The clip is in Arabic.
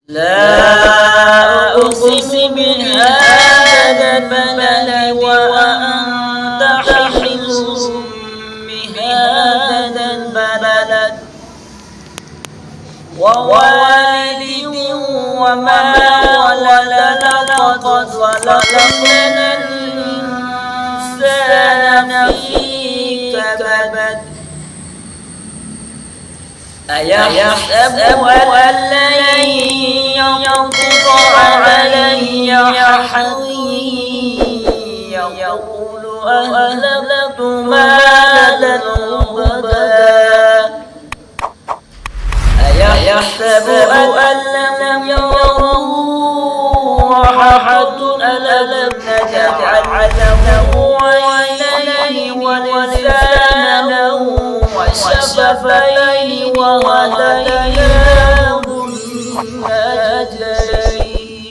لا أقسم بهذا البلد وأنت حل بهذا البلد ووالد وما ولد لقد خلقنا الإنسان في كبد أيحسب أن لن يقدر عليه أحد يقول أهلكت مالا لبدا أيحسب أن لم يره أحد ألم نجعل له عينين ولسانا وشفتين وهديناه النجدين